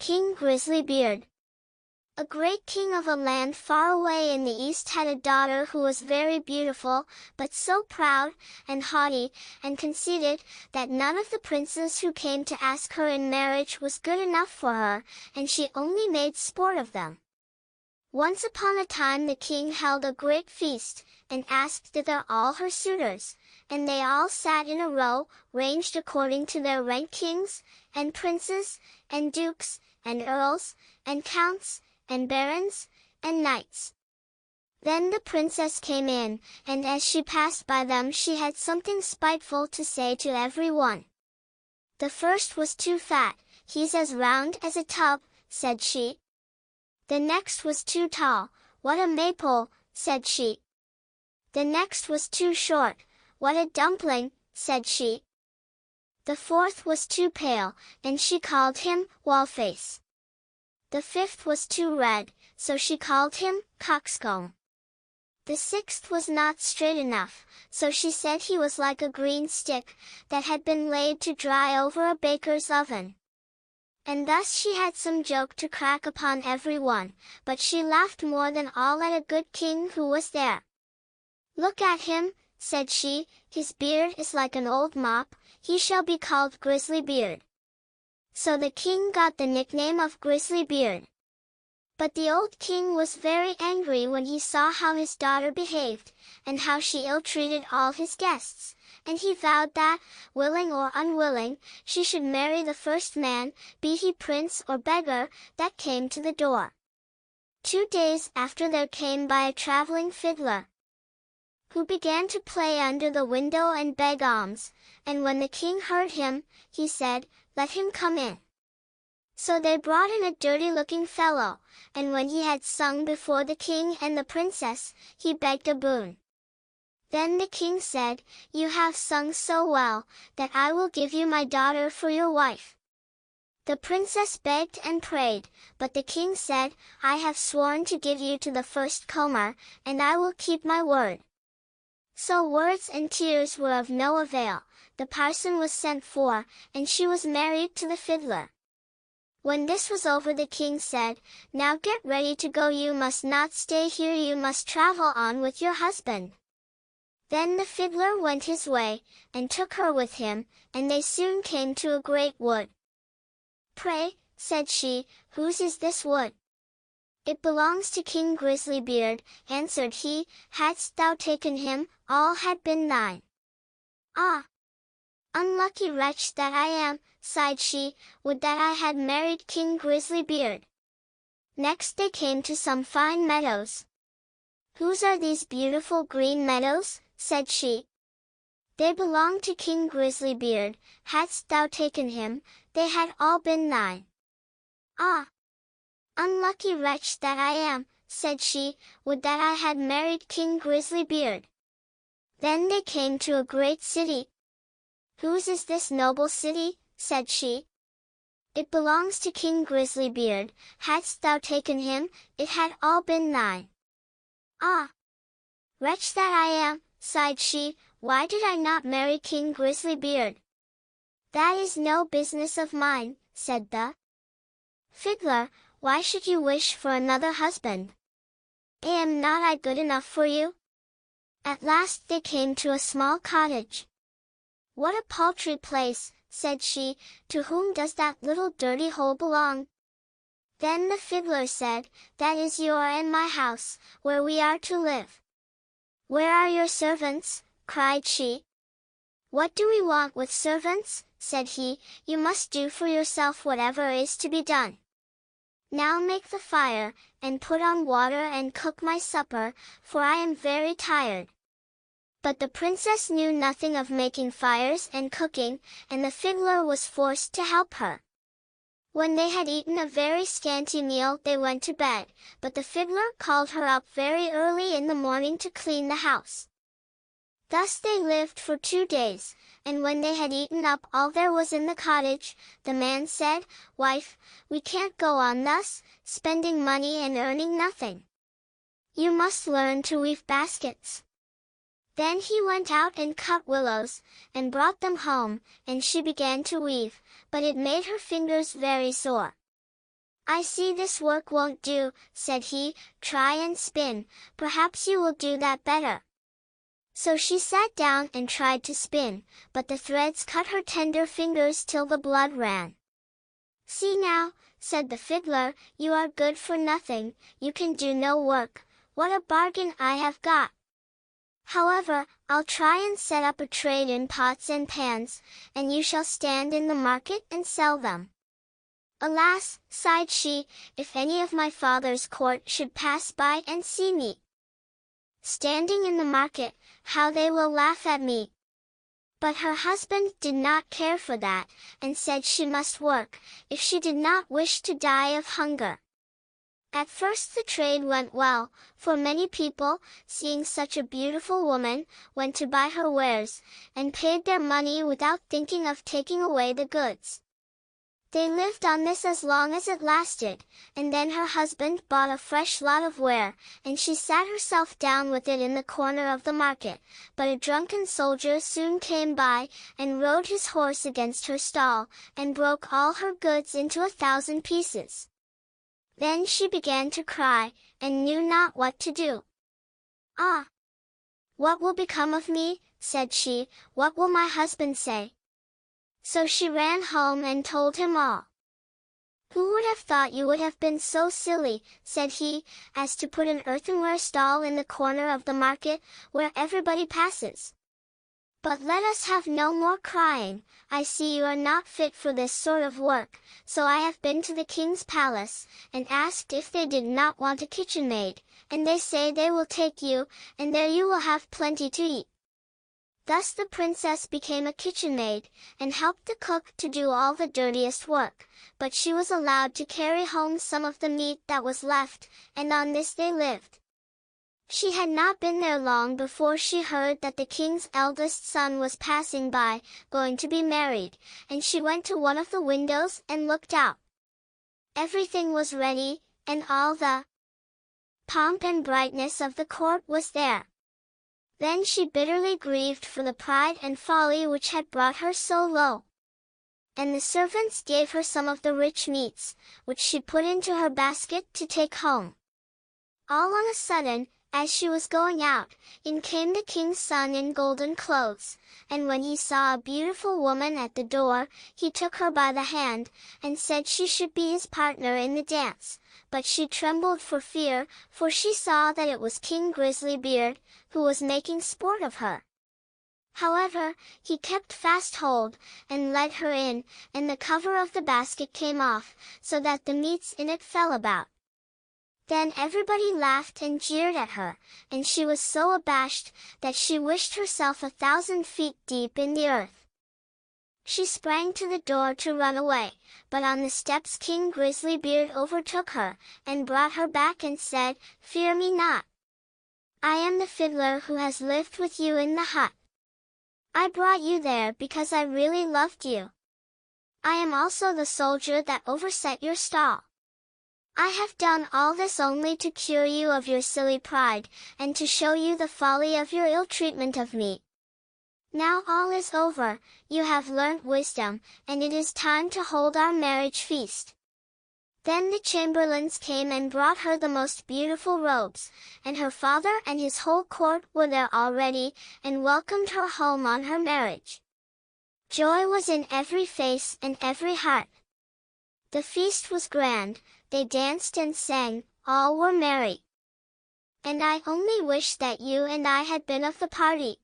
King Grisly Beard. A great king of a land far away in the east had a daughter who was very beautiful, but so proud, and haughty, and conceited, that none of the princes who came to ask her in marriage was good enough for her, and she only made sport of them. Once upon a time the king held a great feast, and asked thither all her suitors, and they all sat in a row, ranged according to their rank, kings, and princes, and dukes, and earls, and counts, and barons, and knights. Then the princess came in, and as she passed by them she had something spiteful to say to every one. The first was too fat, he's as round as a tub, said she. The next was too tall, what a maypole, said she. The next was too short, what a dumpling, said she. The fourth was too pale, and she called him Wallface. The fifth was too red, so she called him Coxcomb. The sixth was not straight enough, so she said he was like a green stick, that had been laid to dry over a baker's oven. And thus she had some joke to crack upon every one, but she laughed more than all at a good king who was there. Look at him, said she, his beard is like an old mop, he shall be called Grisly Beard. So the king got the nickname of Grisly Beard. But the old king was very angry when he saw how his daughter behaved, and how she ill-treated all his guests, and he vowed that, willing or unwilling, she should marry the first man, be he prince or beggar, that came to the door. 2 days after there came by a traveling fiddler, who began to play under the window and beg alms, and when the king heard him, he said, "Let him come in." So they brought in a dirty-looking fellow, and when he had sung before the king and the princess, he begged a boon. Then the king said, "You have sung so well, that I will give you my daughter for your wife." The princess begged and prayed, but the king said, "I have sworn to give you to the first comer, and I will keep my word." So words and tears were of no avail, the parson was sent for, and she was married to the fiddler. When this was over the king said, "Now get ready to go, you must not stay here, you must travel on with your husband." Then the fiddler went his way, and took her with him, and they soon came to a great wood. "Pray," said she, "whose is this wood?" "It belongs to King Grisly Beard," answered he, "hadst thou taken him, all had been thine." "Ah! Unlucky wretch that I am," sighed she, "would that I had married King Grisly Beard." Next they came to some fine meadows. "Whose are these beautiful green meadows?" said she. "They belong to King Grisly Beard, hadst thou taken him, they had all been thine." "Ah! Unlucky wretch that I am," said she, "would that I had married King Grisly Beard." Then they came to a great city. "Whose is this noble city?" said she. "It belongs to King Grisly Beard, hadst thou taken him, it had all been thine." "Ah! Wretch that I am," sighed she, "why did I not marry King Grisly Beard?" "That is no business of mine," said the fiddler, "why should you wish for another husband? Am not I good enough for you?" At last they came to a small cottage. "What a paltry place," said she, "to whom does that little dirty hole belong?" Then the fiddler said, "That is your and my house, where we are to live." "Where are your servants?" cried she. "What do we want with servants?" said he, "you must do for yourself whatever is to be done. Now make the fire, and put on water and cook my supper, for I am very tired." But the princess knew nothing of making fires and cooking, and the fiddler was forced to help her. When they had eaten a very scanty meal they went to bed, but the fiddler called her up very early in the morning to clean the house. Thus they lived for 2 days, and when they had eaten up all there was in the cottage, the man said, "Wife, we can't go on thus, spending money and earning nothing. You must learn to weave baskets." Then he went out and cut willows, and brought them home, and she began to weave, but it made her fingers very sore. "I see this work won't do," said he. "Try and spin, perhaps you will do that better." So she sat down and tried to spin, but the threads cut her tender fingers till the blood ran. "See now," said the fiddler, "you are good for nothing, you can do no work. What a bargain I have got! However, I'll try and set up a trade in pots and pans, and you shall stand in the market and sell them." "Alas," sighed she, "if any of my father's court should pass by and see me standing in the market, how they will laugh at me." But her husband did not care for that, and said she must work, if she did not wish to die of hunger. At first the trade went well, for many people, seeing such a beautiful woman, went to buy her wares, and paid their money without thinking of taking away the goods. They lived on this as long as it lasted, and then her husband bought a fresh lot of ware, and she sat herself down with it in the corner of the market, but a drunken soldier soon came by, and rode his horse against her stall, and broke all her goods into 1,000 pieces. Then she began to cry, and knew not what to do. "Ah! What will become of me?" said she. "What will my husband say?" So she ran home and told him all. "Who would have thought you would have been so silly," said he, "as to put an earthenware stall in the corner of the market, where everybody passes? But let us have no more crying. I see you are not fit for this sort of work, so I have been to the king's palace, and asked if they did not want a kitchen maid, and they say they will take you, and there you will have plenty to eat." Thus the princess became a kitchen maid, and helped the cook to do all the dirtiest work, but she was allowed to carry home some of the meat that was left, and on this they lived. She had not been there long before she heard that the king's eldest son was passing by, going to be married, and she went to one of the windows and looked out. Everything was ready, and all the pomp and brightness of the court was there. Then she bitterly grieved for the pride and folly which had brought her so low. And the servants gave her some of the rich meats, which she put into her basket to take home. All on a sudden, as she was going out, in came the king's son in golden clothes, and when he saw a beautiful woman at the door, he took her by the hand, and said she should be his partner in the dance, but she trembled for fear, for she saw that it was King Grisly who was making sport of her. However, he kept fast hold, and led her in, and the cover of the basket came off, so that the meats in it fell about. Then everybody laughed and jeered at her, and she was so abashed, that she wished herself 1,000 feet deep in the earth. She sprang to the door to run away, but on the steps King Grisly overtook her, and brought her back and said, "Fear me not. I am the fiddler who has lived with you in the hut. I brought you there because I really loved you. I am also the soldier that overset your stall. I have done all this only to cure you of your silly pride, and to show you the folly of your ill treatment of me. Now all is over, you have learnt wisdom, and it is time to hold our marriage feast." Then the chamberlains came and brought her the most beautiful robes, and her father and his whole court were there already, and welcomed her home on her marriage. Joy was in every face and every heart. The feast was grand, they danced and sang, all were merry. And I only wish that you and I had been of the party.